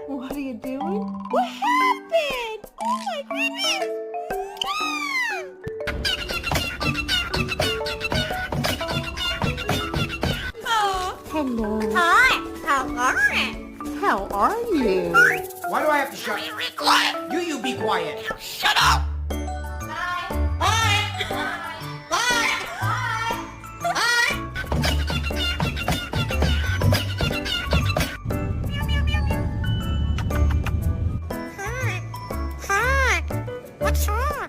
What are you doing? What happened? Oh my goodness! Oh. Hello. Hi, how are you? How are you? Why do I have to shut? Be quiet! You be quiet. Shut up! Hi. Bye! Bye! Bye! Hi. Hi. What's wrong?